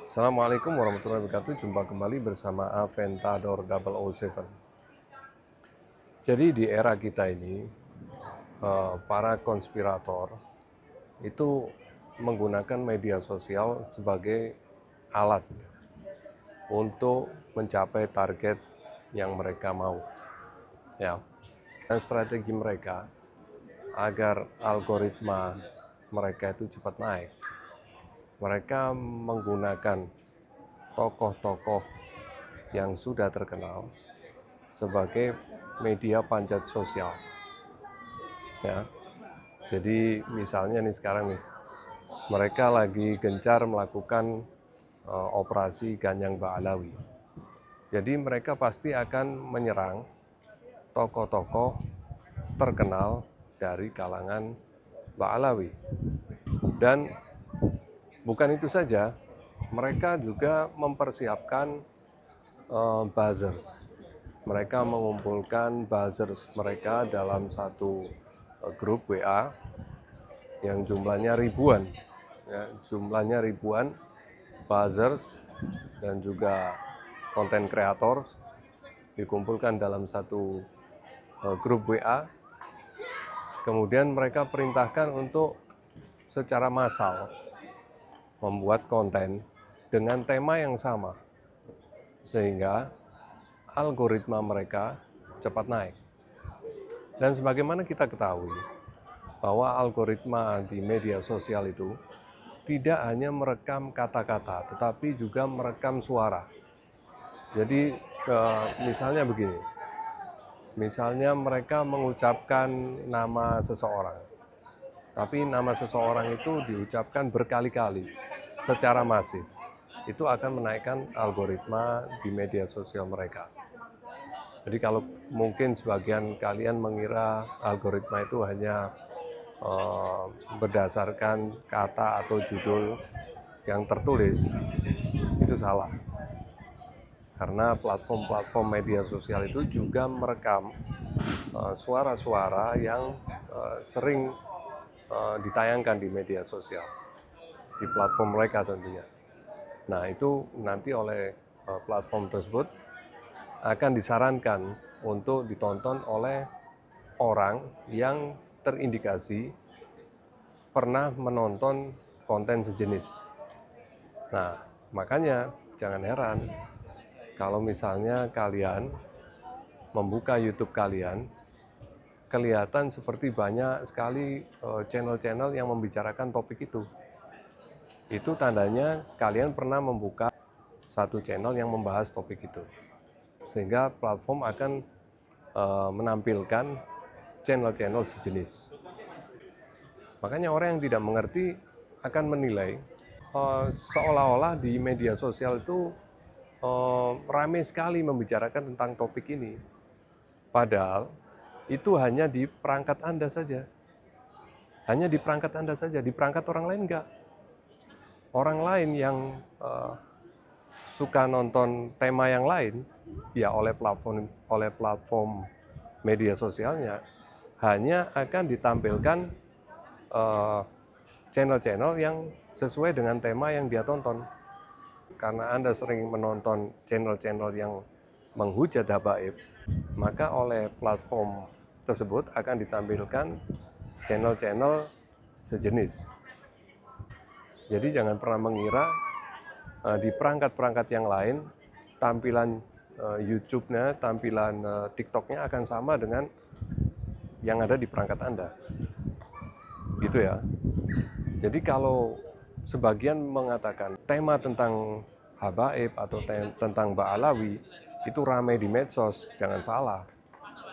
Assalamualaikum warahmatullahi wabarakatuh. Jumpa kembali bersama Aventador 007. Jadi di era kita ini, para konspirator itu menggunakan media sosial sebagai alat untuk mencapai target yang mereka mau. Ya. Dan strategi mereka agar algoritma mereka itu cepat naik. Mereka menggunakan tokoh-tokoh yang sudah terkenal sebagai media panjat sosial. Ya. Jadi misalnya nih sekarang nih, mereka lagi gencar melakukan operasi Ganyang Ba'alawi. Jadi mereka pasti akan menyerang tokoh-tokoh terkenal dari kalangan Ba'alawi. Dan bukan itu saja, mereka juga mempersiapkan buzzers. Mereka mengumpulkan buzzers mereka dalam satu grup WA yang jumlahnya ribuan, ya, jumlahnya ribuan buzzers dan juga konten kreator dikumpulkan dalam satu grup WA. Kemudian mereka perintahkan untuk secara massal membuat konten dengan tema yang sama, sehingga algoritma mereka cepat naik. Dan sebagaimana kita ketahui, bahwa algoritma di media sosial itu tidak hanya merekam kata-kata, tetapi juga merekam suara. Jadi misalnya begini, misalnya mereka mengucapkan nama seseorang, tapi nama seseorang itu diucapkan berkali-kali secara masif. Itu akan menaikkan algoritma di media sosial mereka. Jadi kalau mungkin sebagian kalian mengira algoritma itu hanya berdasarkan kata atau judul yang tertulis, itu salah. Karena platform-platform media sosial itu juga merekam suara-suara yang sering ditayangkan di media sosial, di platform mereka tentunya. Nah, itu nanti oleh platform tersebut akan disarankan untuk ditonton oleh orang yang terindikasi pernah menonton konten sejenis. Nah, makanya jangan heran kalau misalnya kalian membuka YouTube kalian, kelihatan seperti banyak sekali channel-channel yang membicarakan topik itu. Itu tandanya kalian pernah membuka satu channel yang membahas topik itu. Sehingga platform akan menampilkan channel-channel sejenis. Makanya orang yang tidak mengerti akan menilai seolah-olah di media sosial itu ramai sekali membicarakan tentang topik ini. Padahal itu hanya di perangkat Anda saja. Hanya di perangkat Anda saja, di perangkat orang lain enggak. Orang lain yang suka nonton tema yang lain, ya oleh platform media sosialnya, hanya akan ditampilkan channel-channel yang sesuai dengan tema yang dia tonton. Karena Anda sering menonton channel-channel yang menghujat habaib, maka oleh platform tersebut akan ditampilkan channel-channel sejenis. Jadi jangan pernah mengira di perangkat-perangkat yang lain, tampilan YouTube-nya, tampilan TikTok-nya akan sama dengan yang ada di perangkat Anda. Gitu ya. Jadi kalau sebagian mengatakan tema tentang habaib atau tentang Ba'alawi itu ramai di medsos, jangan salah.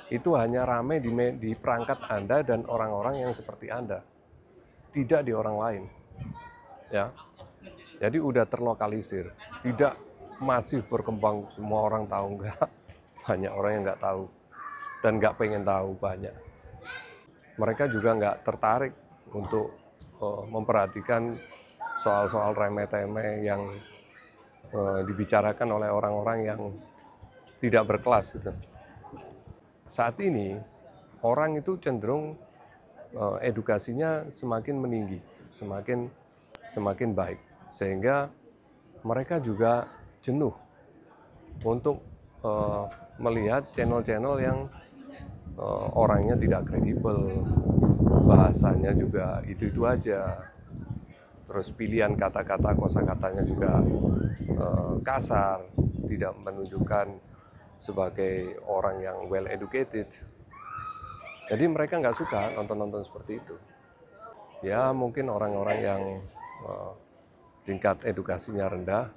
Itu hanya ramai di perangkat Anda dan orang-orang yang seperti Anda. Tidak di orang lain. Ya. Jadi udah terlokalisir, tidak masif berkembang, semua orang tahu, enggak. Banyak orang yang enggak tahu dan enggak pengen tahu banyak. Mereka juga enggak tertarik untuk memperhatikan soal-soal remeh-temeh yang dibicarakan oleh orang-orang yang tidak berkelas gitu. Saat ini orang itu cenderung edukasinya semakin meninggi, semakin baik. Sehingga mereka juga jenuh untuk melihat channel-channel yang orangnya tidak kredibel, bahasanya juga itu-itu aja, terus pilihan kata-kata, kosakatanya juga kasar, tidak menunjukkan sebagai orang yang well educated. Jadi mereka nggak suka nonton-nonton seperti itu. Ya mungkin orang-orang yang tingkat edukasinya rendah,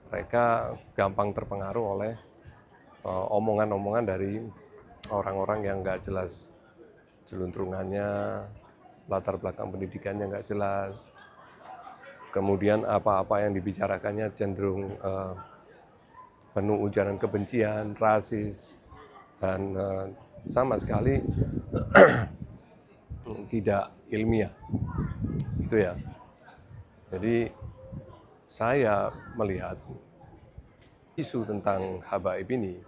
mereka gampang terpengaruh oleh omongan-omongan dari orang-orang yang nggak jelas jeluntrungannya, latar belakang pendidikannya nggak jelas, kemudian apa-apa yang dibicarakannya cenderung penuh ujaran kebencian, rasis, dan sama sekali tidak ilmiah, gitu ya. Jadi saya melihat isu tentang habaib ini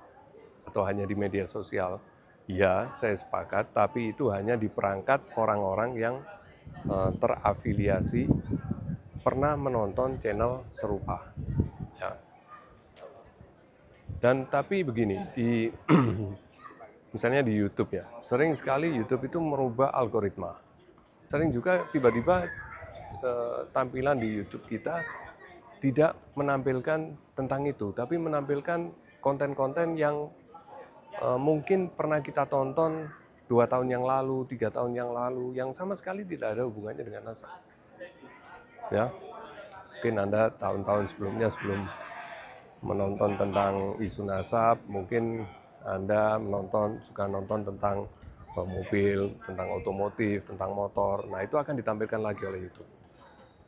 atau hanya di media sosial, ya saya sepakat, tapi itu hanya di perangkat orang-orang yang terafiliasi pernah menonton channel serupa. Ya. Dan tapi begini, misalnya di YouTube ya, sering sekali YouTube itu merubah algoritma. Sering juga tiba-tiba tampilan di YouTube kita tidak menampilkan tentang itu, tapi menampilkan konten-konten yang mungkin pernah kita tonton 2 tahun yang lalu, 3 tahun yang lalu, yang sama sekali tidak ada hubungannya dengan nasab. Ya, mungkin Anda tahun-tahun sebelumnya, sebelum menonton tentang isu nasab, mungkin Anda suka nonton tentang mobil, tentang otomotif, tentang motor. Nah, itu akan ditampilkan lagi oleh YouTube.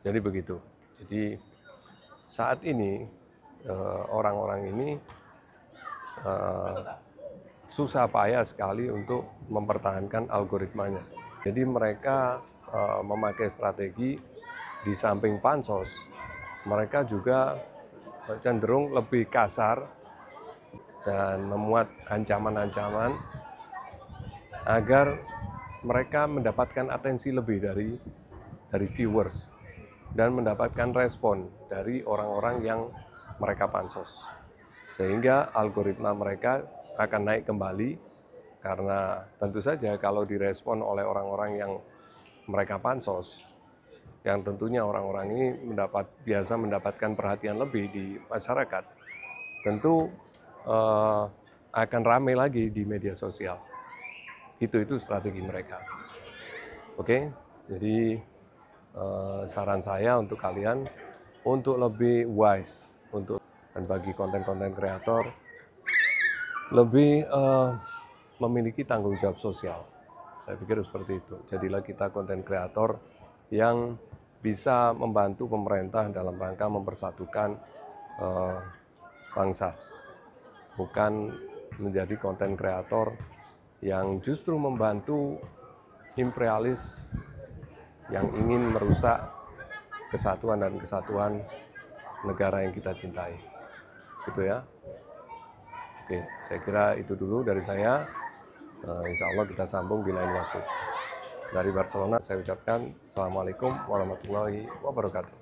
Jadi begitu. Jadi saat ini orang-orang ini susah payah sekali untuk mempertahankan algoritmanya. Jadi mereka memakai strategi di samping pansos, mereka juga cenderung lebih kasar dan memuat ancaman-ancaman agar mereka mendapatkan atensi lebih dari viewers dan mendapatkan respon dari orang-orang yang mereka pansos. Sehingga algoritma mereka akan naik kembali karena tentu saja kalau direspon oleh orang-orang yang mereka pansos, yang tentunya orang-orang ini biasa mendapatkan perhatian lebih di masyarakat, tentu akan ramai lagi di media sosial. Itu strategi mereka. Oke, jadi saran saya untuk kalian untuk lebih wise, dan bagi konten-konten kreator lebih memiliki tanggung jawab sosial. Saya pikir seperti itu. Jadilah kita konten kreator yang bisa membantu pemerintah dalam rangka mempersatukan bangsa. Bukan menjadi konten kreator yang justru membantu imperialis yang ingin merusak kesatuan dan kesatuan negara yang kita cintai. Gitu ya. Oke, saya kira itu dulu dari saya. Insya Allah kita sambung di lain waktu. Dari Barcelona saya ucapkan Assalamualaikum warahmatullahi wabarakatuh.